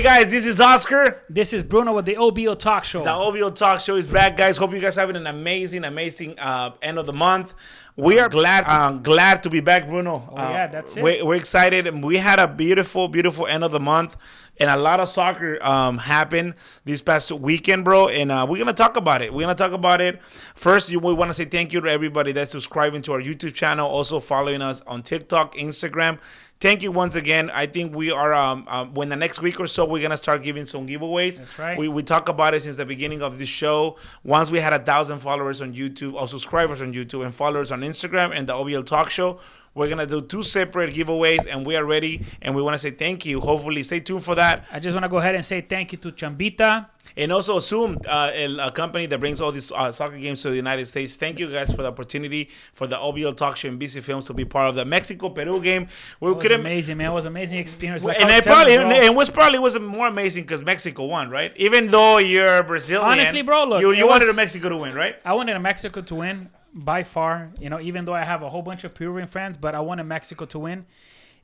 guys, this is Oscar. This is Bruno with the OBO Talk Show. The OBO Talk Show is back, guys. Hope you guys having an amazing end of the month. We are glad to be back, Bruno. Yeah, that's it. We're excited, and we had a beautiful end of the month, and a lot of soccer happened this past weekend, bro. And we're gonna talk about it. First, we want to say thank you to everybody that's subscribing to our YouTube channel, also following us on TikTok, Instagram. Thank you once again. I think we are, when the next week or so, we're going to start giving some giveaways. That's right. We talk about it since the beginning of this show. Once we had 1,000 followers on YouTube, or subscribers on YouTube, and followers on Instagram and the OBL Talk Show, we're going to do 2 separate giveaways, and we are ready, and we want to say thank you. Hopefully, stay tuned for that. I just want to go ahead and say thank you to Chambita. And also Zoom, a company that brings all these soccer games to the United States. Thank you guys for the opportunity for the OBL Talk Show and BC Films to be part of the Mexico-Peru game. It was amazing, man. It was an amazing experience. Like it was more amazing because Mexico won, right? Even though you're Brazilian. Honestly, bro, look. You wanted Mexico to win, right? I wanted Mexico to win by far. You know, even though I have a whole bunch of Peruvian friends, but I wanted Mexico to win.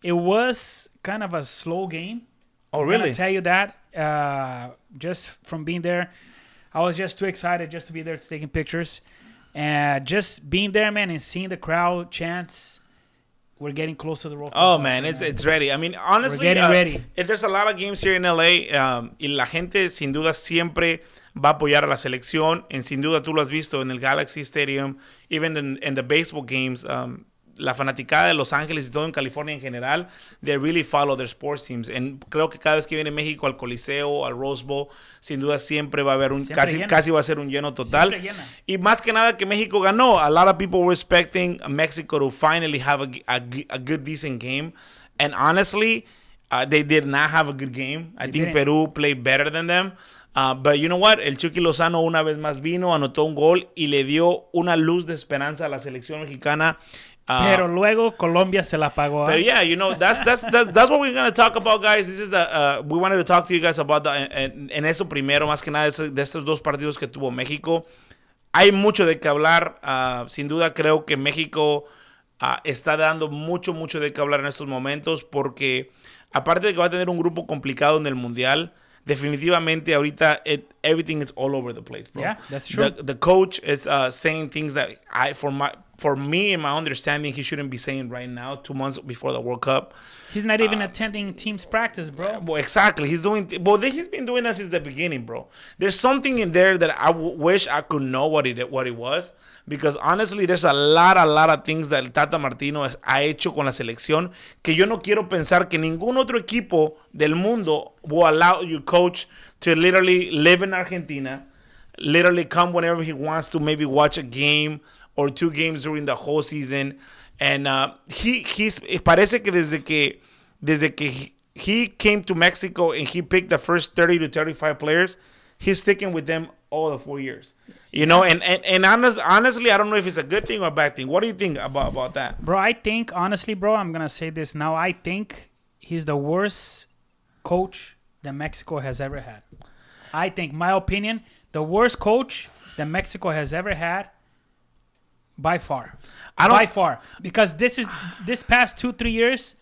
It was kind of a slow game. Oh, really? I'm gonna tell you that. Just from being there, I was just too excited just to be there taking pictures, and just being there, man, and seeing the crowd chants. We're getting close to the World Cup. Oh man, it's ready. I mean, honestly, we're getting ready. There's a lot of games here in LA, y la gente sin duda siempre va a apoyar a la selección, and sin duda tú lo has visto en el Galaxy Stadium, even in the baseball games. La fanaticada de Los Ángeles y todo en California en general, they really follow their sports teams. And creo que cada vez que viene México al Coliseo, al Rose Bowl, sin duda siempre va a haber casi va a ser un lleno total. Y más que nada que México ganó. A lot of people were expecting Mexico to finally have a good, decent game. And honestly, they did not have a good game. I think Peru played better than them. But you know what? El Chucky Lozano una vez más vino, anotó un gol y le dio una luz de esperanza a la selección mexicana. Pero luego Colombia se la pagó. But yeah, you know, that's what we're going to talk about, guys. This is we wanted to talk to you guys about en eso primero, más que nada de estos 2 partidos que tuvo México. Hay mucho de qué hablar. Sin duda creo que México está dando mucho de qué hablar en estos momentos, porque aparte de que va a tener un grupo complicado en el Mundial, definitivamente ahorita everything is all over the place, bro. Yeah, that's true. The coach is saying things that for me, in my understanding, he shouldn't be saying right now, 2 months before the World Cup. He's not even attending team's practice, bro. Well, exactly. He's been doing that since the beginning, bro. There's something in there that I wish I could know what it was, because honestly, there's a lot of things that Tata Martino ha hecho con la selección que yo no quiero pensar que ningún otro equipo del mundo will allow your coach to literally live in Argentina, literally come whenever he wants to, maybe watch a game or 2 games during the whole season. And parece que desde que he came to Mexico and he picked the first 30 to 35 players, he's sticking with them all the 4 years. You know, and honestly, I don't know if it's a good thing or a bad thing. What do you think about that? Bro, I think, honestly, bro, I'm going to say this now. I think he's the worst coach that Mexico has ever had. I think, my opinion, the worst coach that Mexico has ever had. By far. Because this past 2-3 years,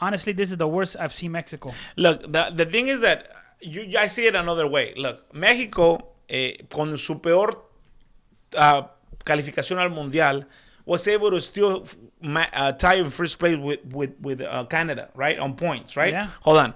honestly, this is the worst I've seen Mexico. Look, the thing is that I see it another way. Look, México, con su peor calificación al Mundial, was able to still tie in first place with Canada, right? On points, right? Yeah. Hold on.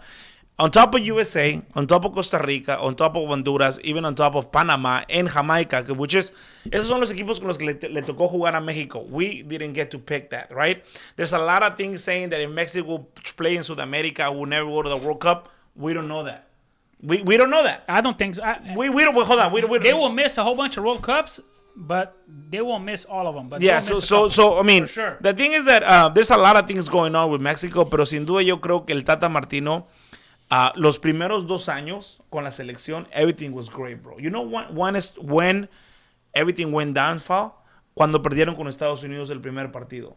On top of USA, on top of Costa Rica, on top of Honduras, even on top of Panama and Jamaica, esos son los equipos con los que le tocó jugar a México. We didn't get to pick that, right? There's a lot of things saying that if Mexico will play in South America, will never go to the World Cup. We don't know that. We don't know that. I don't think so. We don't. Hold on. They will miss a whole bunch of World Cups, but they won't miss all of them. But yeah, so I mean, sure. The thing is that there's a lot of things going on with Mexico, pero sin duda yo creo que el Tata Martino, los primeros 2 años con la selección, everything was great, bro. You know when everything went downfall? Cuando perdieron con Estados Unidos el primer partido.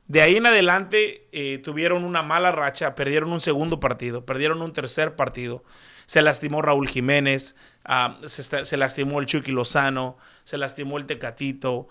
De ahí en adelante tuvieron una mala racha, perdieron un segundo partido, perdieron un tercer partido. Se lastimó Raúl Jiménez, se lastimó el Chucky Lozano, se lastimó el Tecatito.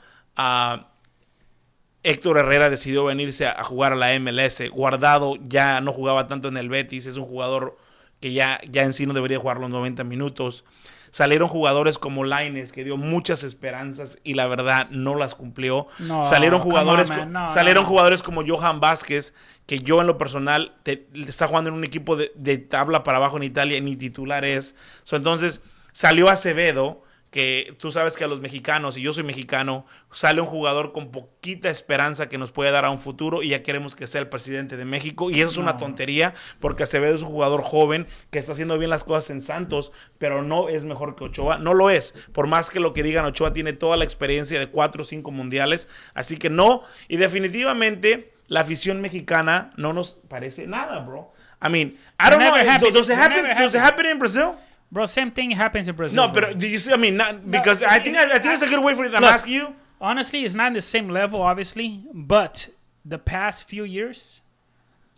Héctor Herrera decidió venirse a jugar a la MLS. Guardado ya no jugaba tanto en el Betis, es un jugador que ya en sí no debería jugar los 90 minutos. Salieron jugadores como Lainez, que dio muchas esperanzas y la verdad no las cumplió. No, salieron jugadores, no. jugadores como Johan Vázquez, que yo en lo personal está jugando en un equipo de tabla para abajo en Italia, ni titular es. Entonces salió Acevedo, que tú sabes que a los mexicanos, y yo soy mexicano, sale un jugador con poquita esperanza que nos puede dar a un futuro y ya queremos que sea el presidente de México, y eso es una tontería, porque Acevedo es un jugador joven que está haciendo bien las cosas en Santos, pero no es mejor que Ochoa, no lo es, por más que lo que digan, Ochoa tiene toda la experiencia de 4 o 5 mundiales, así que no, y definitivamente la afición mexicana no nos parece nada, bro. I mean, I don't know, does it happen in Brazil? Bro, same thing happens in Brazil. No, but do you see? I mean, because I think it's a good way for you to ask you. Honestly, it's not in the same level, obviously, but the past few years,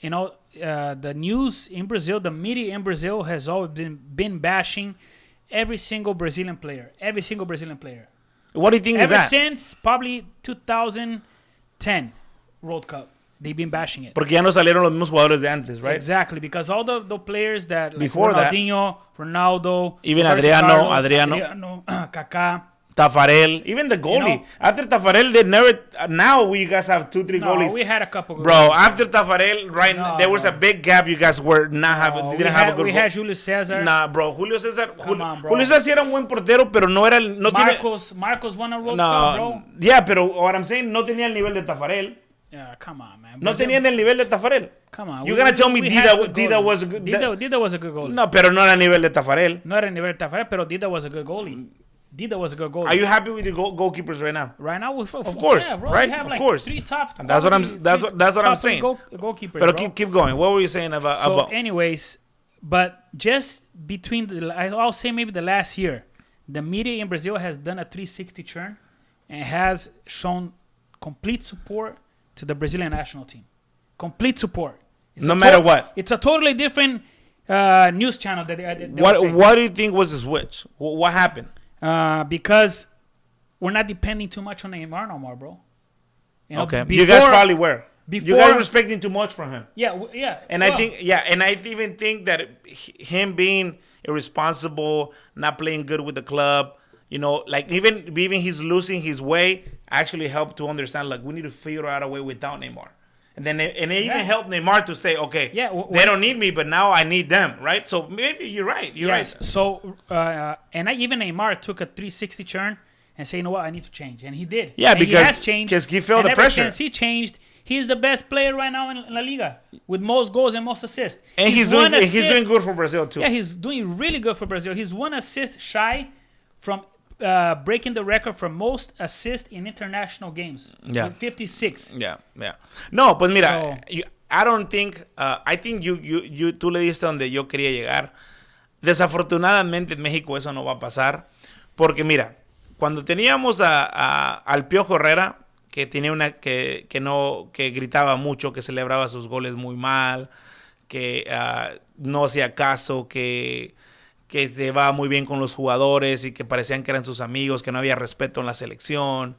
the news in Brazil, the media in Brazil has always been bashing every single Brazilian player. What do you think is that? Ever since probably 2010 World Cup. They've been bashing it. Porque ya no salieron los mismos jugadores de antes, right? Exactly, because all the players that, like before Ronaldinho, Ronaldo, even Adriano, Kaká, Tafarel, even the goalie. After Tafarel, they never. Now we guys have 2-3 goalies. No, we had a couple. Bro, after Tafarel, there was a big gap. You guys were not having. Didn't have a good. We had Julio César. Nah, bro, Julio César. Julio César sí era un buen portero, pero no era. Marcos won a World Cup, bro. Yeah, pero what I'm saying, no tenía el nivel de Tafarel. Yeah, come on, man. No tenían el nivel de Tafarel. Come on. You're gonna tell me Dida was a good. Dida was a good goalie. No, pero no era el nivel de Tafarel. No era el nivel de Tafarel, pero Dida was a good goalie. Are you happy with the goalkeepers right now? Right now, of course, yeah, bro. right? We have of like course. 3 top. That's what I'm saying. Goalkeepers, but bro. keep going. What were you saying about? So, anyways, but just between I'll say maybe the last year, the media in Brazil has done a 360 turn and has shown complete support to the Brazilian national team. Complete support. No matter what. It's a totally different news channel. What do you think was the switch? What happened? Because we're not depending too much on Neymar no more, bro. Okay. You guys probably were. You guys were expecting too much from him. Yeah. And I even think that him being irresponsible, not playing good with the club, like even he's losing his way, actually helped to understand, like, we need to figure out a way without Neymar. And then it even helped Neymar to say, okay, they don't need me, but now I need them, right? So maybe you're right. You're right. So, even Neymar took a 360 turn and said, you know what, I need to change. And he did. Yeah, and because he has changed. Because he felt the pressure. Since he changed, he's the best player right now in La Liga with most goals and most assists. And he's doing good for Brazil, too. Yeah, he's doing really good for Brazil. He's 1 assist shy from breaking the record for most assists in international games. Yeah. With 56. Yeah. No, pues mira, I don't think, I think tú le diste donde yo quería llegar. Desafortunadamente en México eso no va a pasar. Porque mira, cuando teníamos al Piojo Herrera, que tenía que gritaba mucho, que celebraba sus goles muy mal, que no hacía caso, que se va muy bien con los jugadores y que parecían que eran sus amigos, que no había respeto en la selección.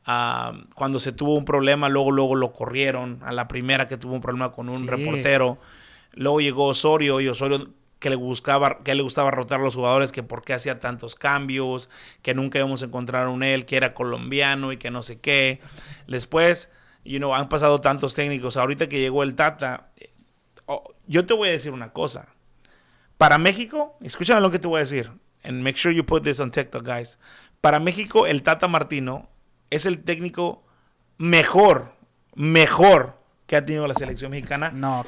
Cuando se tuvo un problema, luego lo corrieron a la primera que tuvo un problema con un reportero. Luego llegó Osorio, y Osorio que le gustaba rotar a los jugadores, que por qué hacía tantos cambios, que nunca íbamos a encontrar un él, que era colombiano y que no sé qué. Después, han pasado tantos técnicos. Ahorita que llegó el Tata, yo te voy a decir una cosa. Para México, escúchame lo que te voy a decir. And make sure you put this on TikTok, guys. Para México, el Tata Martino es el técnico mejor que ha tenido la selección mexicana. No,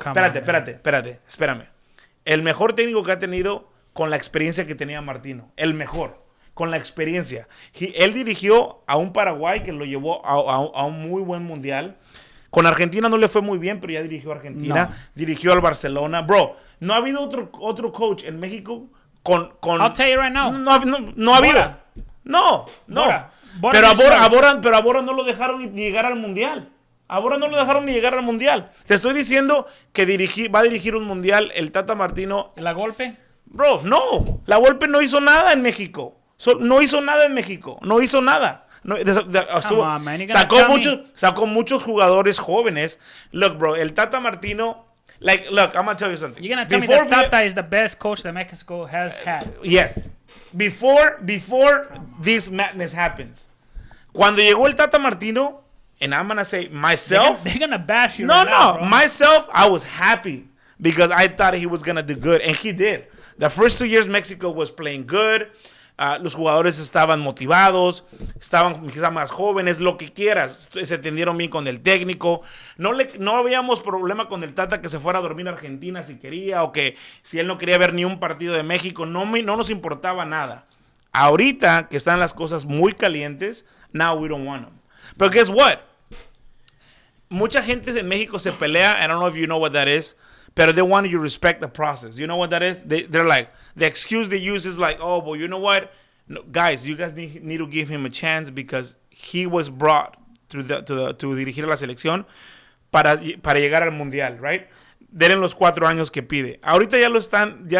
Espérame. El mejor técnico que ha tenido con la experiencia que tenía Martino. El mejor, con la experiencia. Él dirigió a un Paraguay que lo llevó a un muy buen mundial. Con Argentina no le fue muy bien, pero ya dirigió a Argentina. No. Dirigió al Barcelona. Bro, no ha habido otro coach en México con... I'll tell you right now. No ha habido. No. Bora Pero a Bora no lo dejaron ni llegar al Mundial. Te estoy diciendo que va a dirigir un Mundial el Tata Martino. ¿La Golpe? Bro, no. La Golpe no hizo nada en México. No hizo nada. Sacó muchos jugadores jóvenes. Look, bro, el Tata Martino Like, look, I'm gonna tell you something. You're gonna tell me that Tata is the best coach that Mexico has had. Yes. Before this madness happens, cuando llegó el Tata Martino, and I'm gonna say myself, They're gonna bash you. no, right no, now, bro. myself, I was happy because I thought he was gonna do good, and he did. The first 2 years, Mexico was playing good. Los jugadores estaban motivados, estaban quizás más jóvenes, lo que quieras. Se entendieron bien con el técnico. No habíamos problema con el Tata que se fuera a dormir a Argentina si quería, o que si él no quería ver ni un partido de México. No nos importaba nada. Ahorita que están las cosas muy calientes, now we don't want them. But guess what? Mucha gente en México se pelea. I don't know if you know what that is. But they want you to respect the process. You know what that is? They're like, the excuse they use is like, oh, well, you know what? No, guys, you guys need to give him a chance because he was brought to dirigir la selección para llegar al mundial, right? Denle los 4 años que pide. Ahorita ya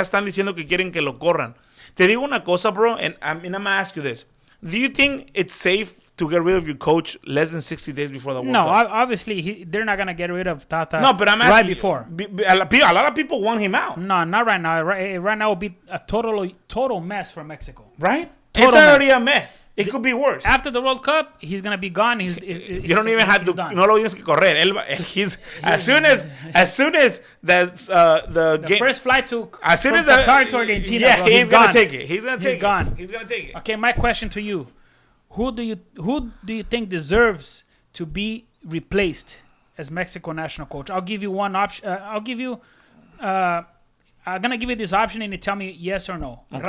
están diciendo que quieren que lo corran. Te digo una cosa, bro, and I'm gonna ask you this. Do you think it's safe to get rid of your coach less than 60 days before the World Cup? No, obviously they're not gonna get rid of Tata. No, but I'm asking right before. A lot of people want him out. No, not right now. Right now will be a total mess for Mexico. Right? Total It's already mess. a mess. It could be worse. After the World Cup, he's gonna be gone. You don't even have to. No lo tienes que correr. He's as soon as the game, first flight to as soon as Qatar to Argentina. Yeah, bro, he's gonna take it. He's gonna take it. Okay, my question to you: Who do you think deserves to be replaced as Mexico national coach? I'll give you one option. I'm gonna give you this option, and you tell me yes or no. Okay.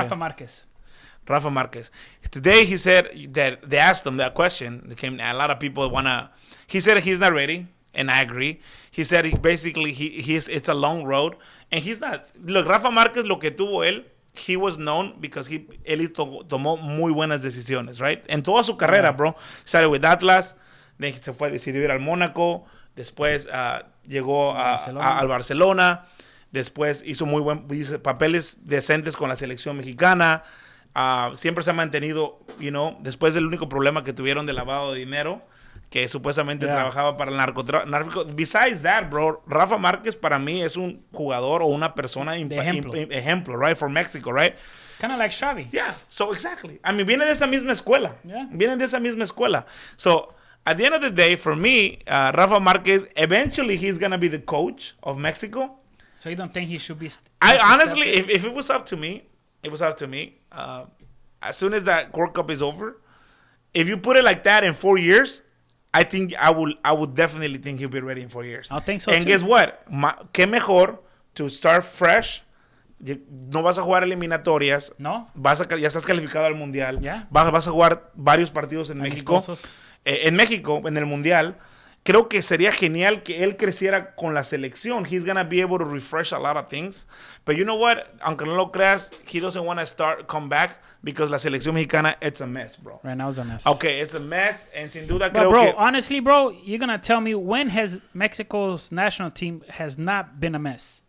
Rafa Marquez. Today he said that they asked him that question. A lot of people wanna. He said he's not ready, and I agree. He said it's a long road, and he's not. Look, Rafa Marquez, lo que tuvo él, he was known because él tomó muy buenas decisiones, right? En toda su carrera, bro. Started with Atlas, then decidió ir al Mónaco, después llegó al Barcelona, después hizo papeles decentes con la selección mexicana. Siempre se ha mantenido, después del único problema que tuvieron de lavado de dinero, que supuestamente trabajaba para el narcotráfico. Besides that, bro, Rafa Márquez para mí es un jugador o una persona ejemplo, right, for Mexico, right? Kind of like Xavi. Yeah, so exactly. I mean, viene de esa misma escuela. Yeah. Vienen de esa misma escuela. So, at the end of the day, for me, Rafa Márquez, eventually he's going to be the coach of Mexico. So you don't think he should be... I honestly, if it was up to me, as soon as that World Cup is over, if you put it like that in 4 years, I think I would definitely think he'll be ready in 4 years. I think so and too. Guess what? Qué mejor to start fresh. No vas a jugar eliminatorias. No. Ya estás calificado al mundial. Yeah. Vas a jugar varios partidos en México. En México, en el mundial. Creo que sería genial que él creciera con la selección. He's going to be able to refresh a lot of things. But you know what? Aunque no lo creas, he doesn't want to come back because la selección mexicana, it's a mess, bro. Right now it's a mess. Okay, it's a mess. And sin duda but creo bro, que... honestly, bro, you're going to tell me when has Mexico's national team has not been a mess?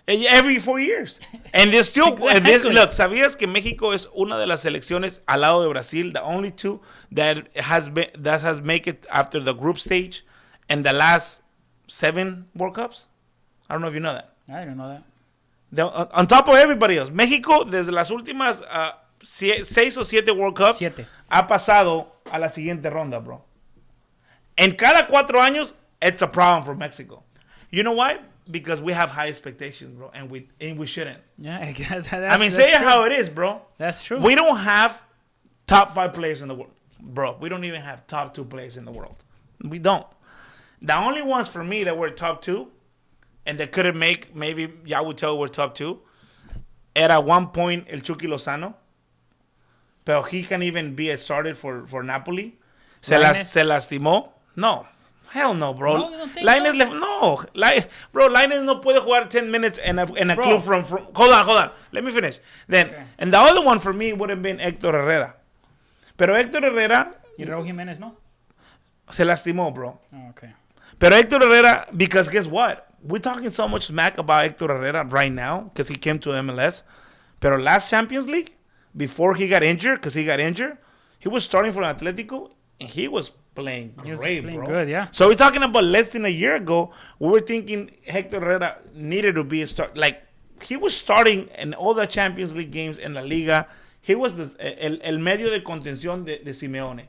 Every 4 years. And there's still... Exactly. Look, ¿sabías que México es una de las selecciones al lado de Brasil? The only two that has made it after the group stage and the last 7 World Cups? I don't know if you know that. I didn't know that. On top of everybody else. México, desde las últimas 6 o 7 World Cups, ha pasado a la siguiente ronda, bro. En cada 4 años, it's a problem for Mexico. You know why? Because we have high expectations, bro, and we shouldn't. Yeah, say it how it is, bro. That's true. We don't have top 5 players in the world, bro. We don't even have top 2 players in the world. We don't. The only ones for me that were top 2, and that couldn't make, maybe y'all would tell were top 2, era at one point El Chucky Lozano, pero he can even be started for Napoli. Se lastimó. No. Hell no, bro. No, you don't think Lainez so? Lainez no puede jugar 10 minutes in a club from... Hold on. Let me finish. Then, okay. And the other one for me would have been Héctor Herrera. Pero Héctor Herrera... Y Raúl Jiménez, ¿no? Se lastimó, bro. Oh, okay. Pero Héctor Herrera, because guess what? We're talking so much smack about Héctor Herrera right now because he came to MLS. Pero last Champions League, before he got injured, he was starting for Atletico, and he was playing He was great, playing bro. good, yeah. So we're talking about less than a year ago. We were thinking Hector Herrera needed to be a start. Like, he was starting in all the Champions League games in La Liga. He was el medio de contención de Simeone.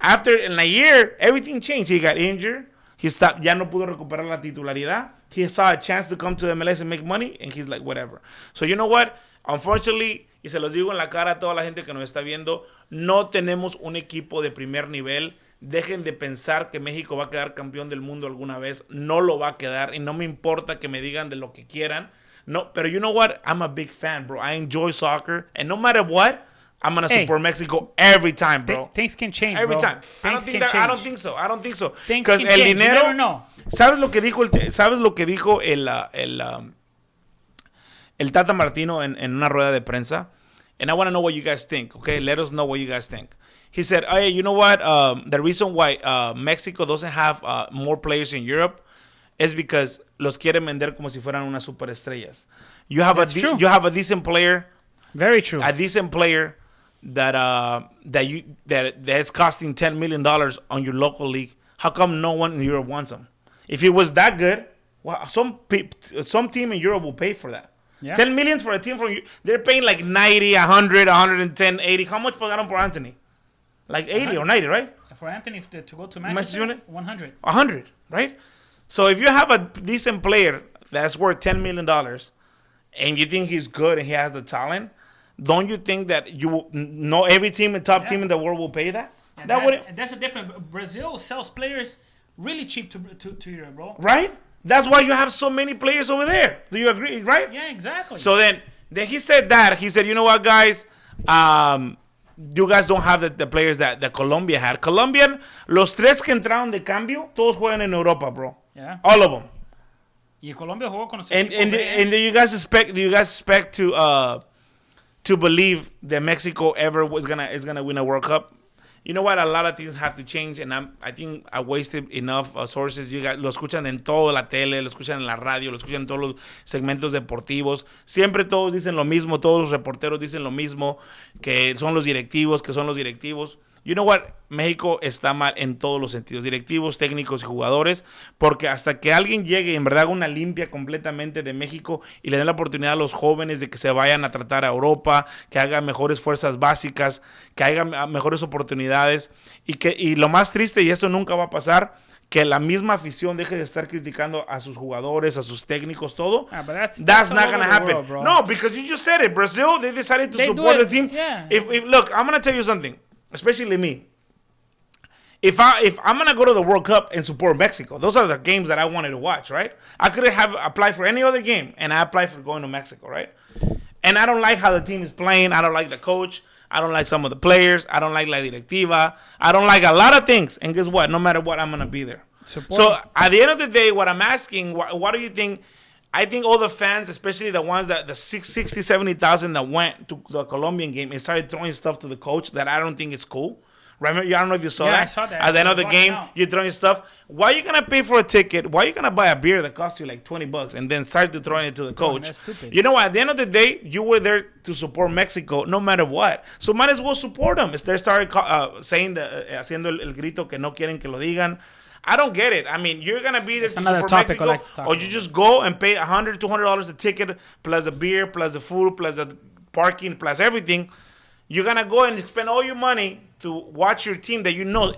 After, in a year, everything changed. He got injured. He stopped. Ya no pudo recuperar la titularidad. He saw a chance to come to the MLS and make money, and he's like, whatever. So, you know what? Unfortunately, y se los digo en la cara a toda la gente que nos está viendo, no tenemos un equipo de primer nivel. Dejen de pensar que México va a quedar campeón del mundo alguna vez. No lo va a quedar, y no me importa que me digan de lo que quieran. No, pero you know what? I'm a big fan, bro. I enjoy soccer, and no matter what, I'm gonna support Mexico every time, bro. Things can change, Every bro. time. I don't think so. Things Because can el change. dinero. You never know. ¿Sabes lo que dijo el Tata Martino en una rueda de prensa? And I want to know what you guys think. Okay, let us know what you guys think. He said, "Hey, you know what? The reason why Mexico doesn't have more players in Europe is because los quieren vender como si fueran unas superestrellas. You have true. you have a decent player, Very true. a decent player that's costing $10 million on your local league. How come no one in Europe wants him? If he was that good, well, some team in Europe will pay for that. Yeah. 10 million for a team from they're paying like 90, 100, 110, 80. How much pagaron por Anthony? Like 80 or 90, right? For Anthony to go to Manchester Manchester, United? 100. 100, right? So if you have a decent player that's worth $10 million and you think he's good and he has the talent, don't you think that you know every team and top team in the world will pay that? And that's a different. Brazil sells players really cheap to Europe, bro. Right? That's why you have so many players over there. Do you agree? Right? Yeah, exactly. So then he said that. He said, you know what, guys? You guys don't have the players that Colombia had. Colombian, los tres que entraron de cambio, todos juegan en Europa, bro. Yeah. All of them. Y Colombia jugó con los And equipos do you guys expect to believe that Mexico ever is gonna win a World Cup? You know what? A lot of things have to change, and I think I wasted enough sources. You guys lo escuchan en toda la tele, lo escuchan en la radio, lo escuchan en todos los segmentos deportivos. Siempre todos dicen lo mismo, todos los reporteros dicen lo mismo, que son los directivos, que son los directivos. You know what? México está mal en todos los sentidos, directivos, técnicos y jugadores, porque hasta que alguien llegue y en verdad haga una limpia completamente de México y le den la oportunidad a los jóvenes de que se vayan a tratar a Europa, que hagan mejores fuerzas básicas, que hagan mejores oportunidades y lo más triste, y esto nunca va a pasar, que la misma afición deje de estar criticando a sus jugadores, a sus técnicos, todo. That's not going to happen. World, no, because you just said it. Brazil, they decided to support the team. Yeah. If look, I'm going to tell you something. Especially me. If I'm gonna go to the World Cup and support Mexico, those are the games that I wanted to watch, right? I could have applied for any other game, and I applied for going to Mexico, right? And I don't like how the team is playing. I don't like the coach. I don't like some of the players. I don't like la directiva. I don't like a lot of things. And guess what? No matter what, I'm gonna be there. So at the end of the day, what I'm asking, what do you think? I think all the fans, especially the ones the 60, 70,000 that went to the Colombian game and started throwing stuff to the coach that I don't think is cool. Remember, I don't know if you saw that. I saw that. At the end of the game, you're throwing stuff. Why are you going to pay for a ticket? Why are you going to buy a beer that costs you like $20 and then start to throwing it to the coach? That's stupid. You know what? At the end of the day, you were there to support Mexico no matter what. So might as well support them. They started saying, haciendo el grito que no quieren que lo digan. I don't get it. I mean, you're going to be there to support Mexico, or you just go and pay $100, $200 a ticket, plus the beer, plus the food, plus the parking, plus everything. You're going to go and spend all your money to watch your team that you know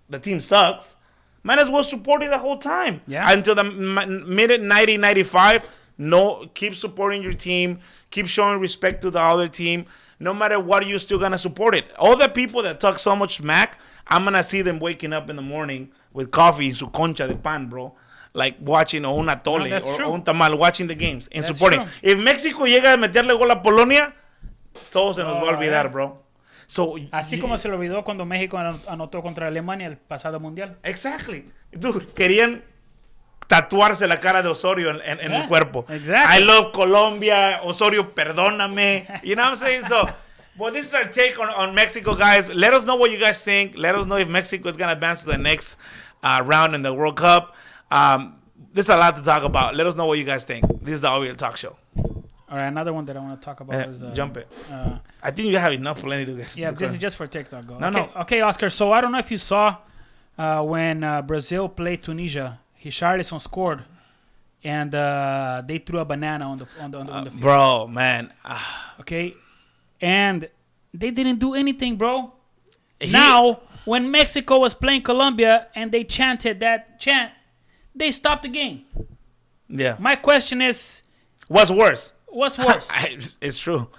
the team sucks. Might as well support it the whole time. Yeah. Until the minute 90, 95, no, keep supporting your team. Keep showing respect to the other team. No matter what, you're still going to support it. All the people that talk so much smack, I'm going to see them waking up in the morning with coffee in su concha de pan, bro. Like watching un atole or un tamal, watching the games and supporting. True. If Mexico llega a meterle gol a Polonia, todo se nos va a olvidar, bro. So, así como se lo olvidó cuando México anotó contra Alemania el pasado mundial. Exactly. Dude, querían tatuarse la cara de Osorio en el cuerpo. Exactly. I love Colombia. Osorio, perdóname. You know what I'm saying? So, well, this is our take on Mexico, guys. Let us know what you guys think. Let us know if Mexico is going to advance to the next round in the World Cup. There's a lot to talk about. Let us know what you guys think. This is the All Real Talk Show. All right, another one that I want to talk about is jump it. I think you have enough plenty to get. Yeah, this is just for TikTok. Go. No. Okay, Oscar. So I don't know if you saw when Brazil played Tunisia. Richarlison scored, and they threw a banana on the field. Bro, man. Okay, and they didn't do anything, bro. Now, when Mexico was playing Colombia and they chanted that chant, they stopped the game. Yeah. My question is, What's worse? what's worse? It's true.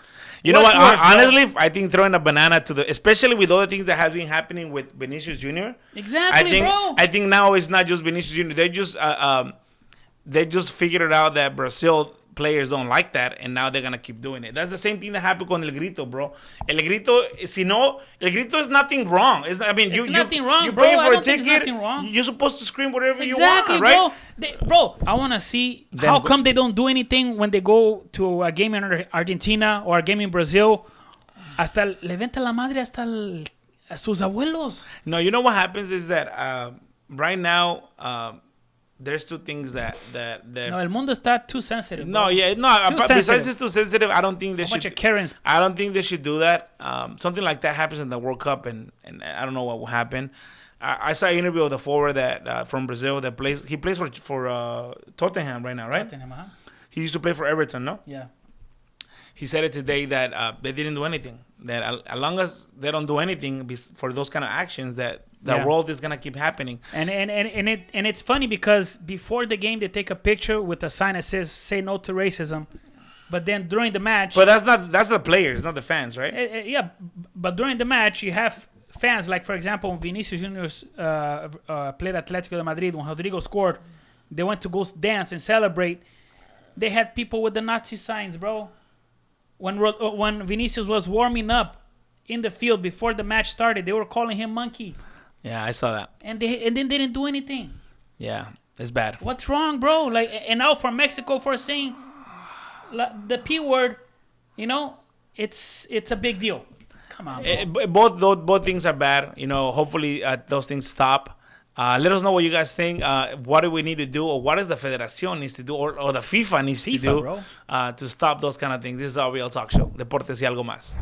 You know what? What's worse, Honestly, I think throwing a banana to the, especially with all the things that have been happening with Vinicius Jr. Exactly, bro. I think now it's not just Vinicius Jr. They just figured it out that Brazil players don't like that, and now they're gonna keep doing it. That's the same thing that happened con El Grito, bro. El Grito, El Grito is nothing wrong. It's not, I mean, It's nothing wrong, you bro. pay I for a don't think ticket. it's nothing wrong. You're supposed to scream whatever Exactly, you want, right? bro. I want to see how come they don't do anything when they go to a game in Argentina or a game in Brazil. Hasta le venta la madre a sus abuelos. No, you know what happens is that right now there's two things that No, el mundo está too sensitive. no, bro. yeah, no. Too Besides sensitive. it's too sensitive, I don't think they A bunch should. of Karens. I don't think they should do that. Something like that happens in the World Cup, and I don't know what will happen. I saw an interview of the forward that from Brazil that plays. He plays for Tottenham right now, right? Tottenham, huh? He used to play for Everton, no? Yeah. He said it today that they didn't do anything. That as long as they don't do anything for those kind of actions, that the Yeah. world is gonna keep happening. And it's funny because before the game they take a picture with a sign that says "Say no to racism," but then during the match, But that's the players, not the fans, right? yeah, but during the match you have fans like, for example, when Vinicius Junior played Atletico de Madrid, when Rodrigo scored, they went to go dance and celebrate. They had people with the Nazi signs, bro. When Vinicius was warming up in the field before the match started, they were calling him monkey, Yeah, I saw that. and then they didn't do anything. Yeah, it's bad. What's wrong, bro? Like, and now for Mexico for saying the P word, you know, it's a big deal. Come on, bro. Both things are bad. You know, hopefully those things stop. Let us know what you guys think. What do we need to do, or what does the Federación needs to do, or the FIFA needs to do bro. To stop those kind of things. This is our Real Talk Show. Deportes y algo más.